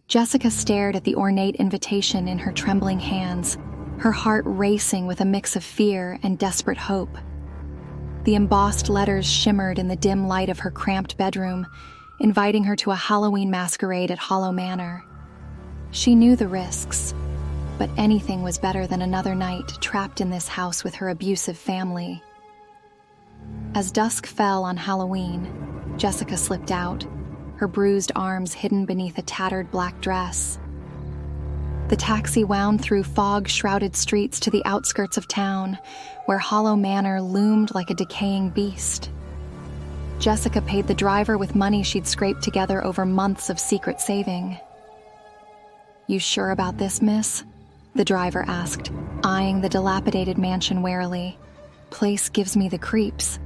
Jessica stared at the ornate invitation in her trembling hands, her heart racing with a mix of fear and desperate hope. The embossed letters shimmered in the dim light of her cramped bedroom, inviting her to a Halloween masquerade at Hollow Manor. She knew the risks, but anything was better than another night trapped in this house with her abusive family. As dusk fell on Halloween, Jessica slipped out, her bruised arms hidden beneath a tattered black dress. The taxi wound through fog-shrouded streets to the outskirts of town, where Hollow Manor loomed like a decaying beast. Jessica paid the driver with money she'd scraped together over months of secret saving. "You sure about this, miss?" the driver asked, eyeing the dilapidated mansion warily. "Place gives me the creeps."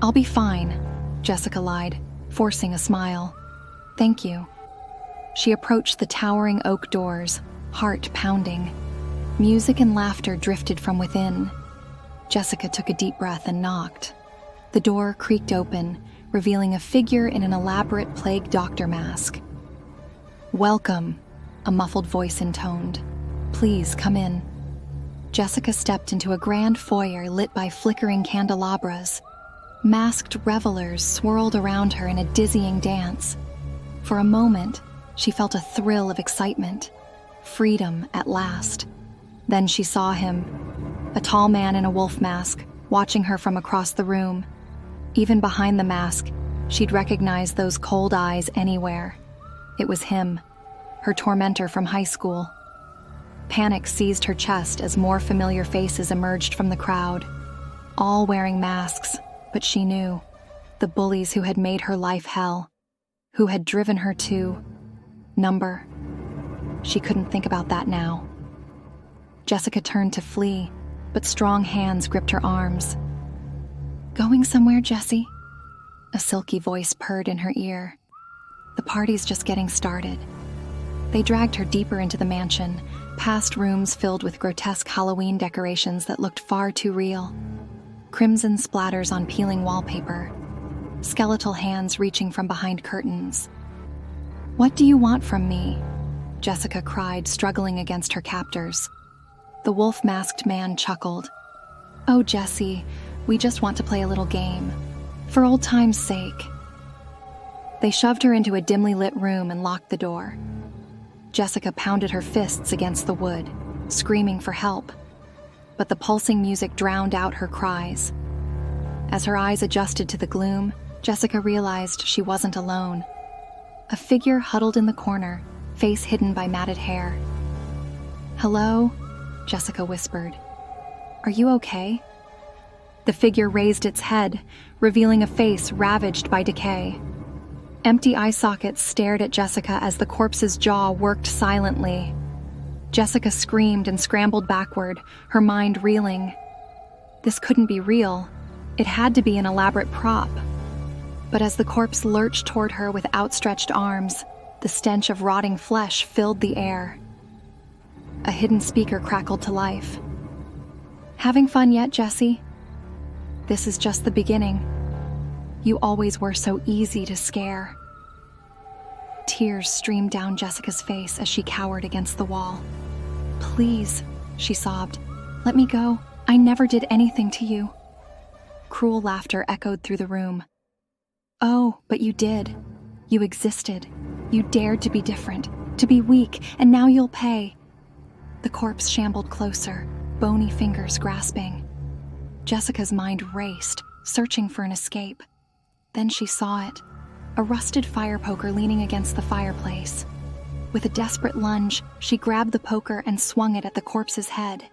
"I'll be fine," Jessica lied, forcing a smile. "Thank you." She approached the towering oak doors, heart pounding. Music and laughter drifted from within. Jessica took a deep breath and knocked. The door creaked open, revealing a figure in an elaborate plague doctor mask. "Welcome," a muffled voice intoned. "Please come in." Jessica stepped into a grand foyer lit by flickering candelabras. Masked revelers swirled around her in a dizzying dance. For a moment, she felt a thrill of excitement. Freedom at last. Then she saw him, a tall man in a wolf mask, watching her from across the room. Even behind the mask, she'd recognize those cold eyes anywhere. It was him, her tormentor from high school. Panic seized her chest as more familiar faces emerged from the crowd, all wearing masks, but she knew, the bullies who had made her life hell, who had driven her to number. She couldn't think about that now. Jessica turned to flee, but strong hands gripped her arms. "Going somewhere, Jessie?" A silky voice purred in her ear. "The party's just getting started." They dragged her deeper into the mansion, past rooms filled with grotesque Halloween decorations that looked far too real. Crimson splatters on peeling wallpaper, skeletal hands reaching from behind curtains. "What do you want from me?" Jessica cried, struggling against her captors. The wolf-masked man chuckled. "Oh, Jessie, we just want to play a little game. For old time's sake." They shoved her into a dimly lit room and locked the door. Jessica pounded her fists against the wood, screaming for help. But the pulsing music drowned out her cries. As her eyes adjusted to the gloom, Jessica realized she wasn't alone. A figure huddled in the corner, face hidden by matted hair. "Hello?" Jessica whispered. "Are you okay?" The figure raised its head, revealing a face ravaged by decay. Empty eye sockets stared at Jessica as the corpse's jaw worked silently. Jessica screamed and scrambled backward, her mind reeling. This couldn't be real. It had to be an elaborate prop. But as the corpse lurched toward her with outstretched arms, the stench of rotting flesh filled the air. A hidden speaker crackled to life. "Having fun yet, Jessie? This is just the beginning. You always were so easy to scare." Tears streamed down Jessica's face as she cowered against the wall. "Please," she sobbed, "let me go. I never did anything to you." Cruel laughter echoed through the room. "Oh, but you did. You existed. You dared to be different, to be weak, and now you'll pay." The corpse shambled closer, bony fingers grasping. Jessica's mind raced, searching for an escape. Then she saw it, a rusted fire poker leaning against the fireplace. With a desperate lunge, she grabbed the poker and swung it at the corpse's head.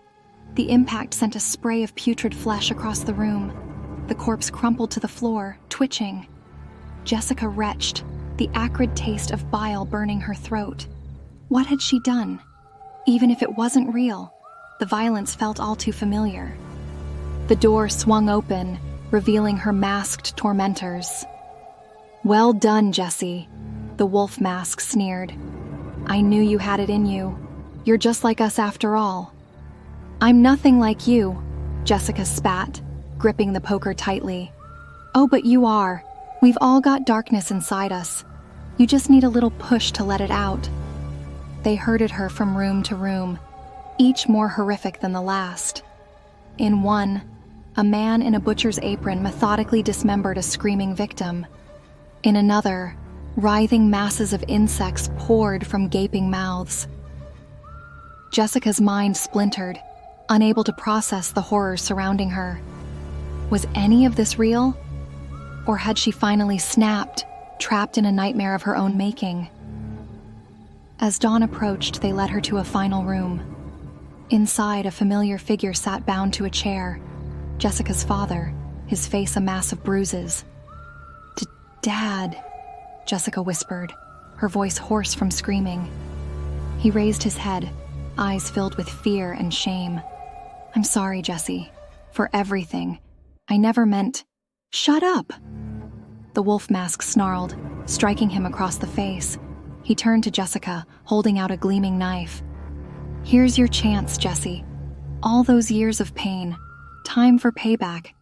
The impact sent a spray of putrid flesh across the room. The corpse crumpled to the floor, twitching. Jessica retched, the acrid taste of bile burning her throat. What had she done? Even if it wasn't real, the violence felt all too familiar. The door swung open, revealing her masked tormentors. "Well done, Jessie," the wolf mask sneered. "I knew you had it in you. You're just like us after all." "I'm nothing like you," Jessica spat, gripping the poker tightly. "Oh, but you are. We've all got darkness inside us. You just need a little push to let it out." They herded her from room to room, each more horrific than the last. In one, a man in a butcher's apron methodically dismembered a screaming victim. In another, writhing masses of insects poured from gaping mouths. Jessica's mind splintered, unable to process the horror surrounding her. Was any of this real? Or had she finally snapped, trapped in a nightmare of her own making? As dawn approached, they led her to a final room. Inside, a familiar figure sat bound to a chair. Jessica's father, his face a mass of bruises. "Dad," Jessica whispered, her voice hoarse from screaming. He raised his head, eyes filled with fear and shame. "I'm sorry, Jessie, for everything. I never meant—" "Shut up!" The wolf mask snarled, striking him across the face. He turned to Jessica, holding out a gleaming knife. "Here's your chance, Jessie. All those years of pain. Time for payback."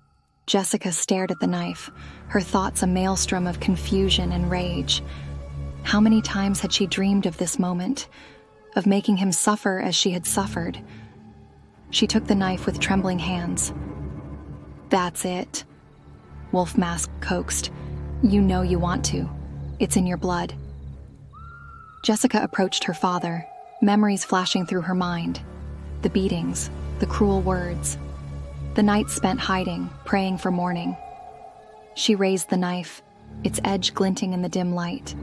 Jessica stared at the knife, her thoughts a maelstrom of confusion and rage. How many times had she dreamed of this moment, of making him suffer as she had suffered? She took the knife with trembling hands. "That's it," Wolf Mask coaxed. "You know you want to. It's in your blood." Jessica approached her father, memories flashing through her mind. The beatings, the cruel words. The nights spent hiding, praying for morning. She raised the knife, its edge glinting in the dim light.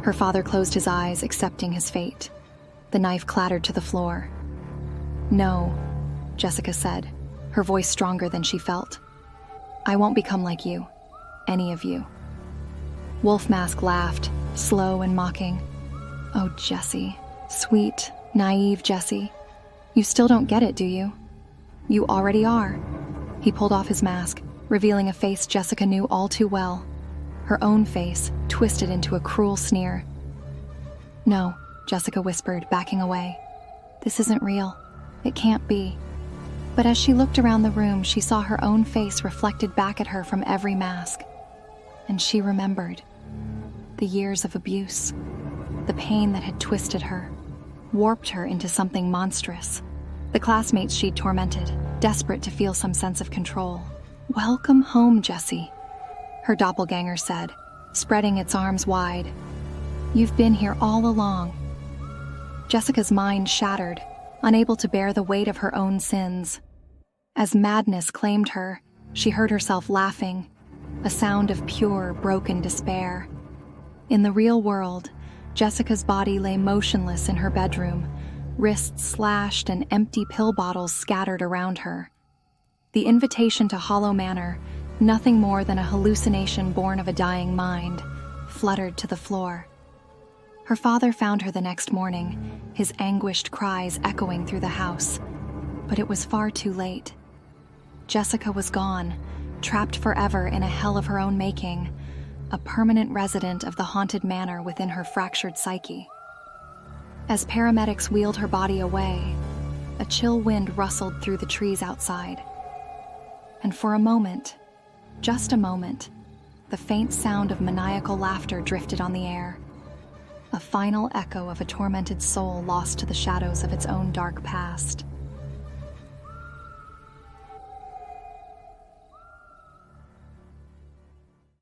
Her father closed his eyes, accepting his fate. The knife clattered to the floor. "No," Jessica said, her voice stronger than she felt. "I won't become like you. Any of you." Wolf Mask laughed, slow and mocking. "Oh, Jessie. Sweet, naive Jessie. You still don't get it, do you? You already are." He pulled off his mask, revealing a face Jessica knew all too well. Her own face, twisted into a cruel sneer. "No," Jessica whispered, backing away. "This isn't real. It can't be." But as she looked around the room, she saw her own face reflected back at her from every mask. And she remembered. The years of abuse. The pain that had twisted her, warped her into something monstrous. The classmates she'd tormented, desperate to feel some sense of control. "Welcome home, Jessie," her doppelganger said, spreading its arms wide. "You've been here all along." Jessica's mind shattered, unable to bear the weight of her own sins. As madness claimed her, she heard herself laughing, a sound of pure, broken despair. In the real world, Jessica's body lay motionless in her bedroom, wrists slashed and empty pill bottles scattered around her. The invitation to Hollow Manor, nothing more than a hallucination born of a dying mind, fluttered to the floor. Her father found her the next morning, his anguished cries echoing through the house. But it was far too late. Jessica was gone, trapped forever in a hell of her own making, a permanent resident of the haunted manor within her fractured psyche. As paramedics wheeled her body away, a chill wind rustled through the trees outside. And for a moment, just a moment, the faint sound of maniacal laughter drifted on the air, a final echo of a tormented soul lost to the shadows of its own dark past.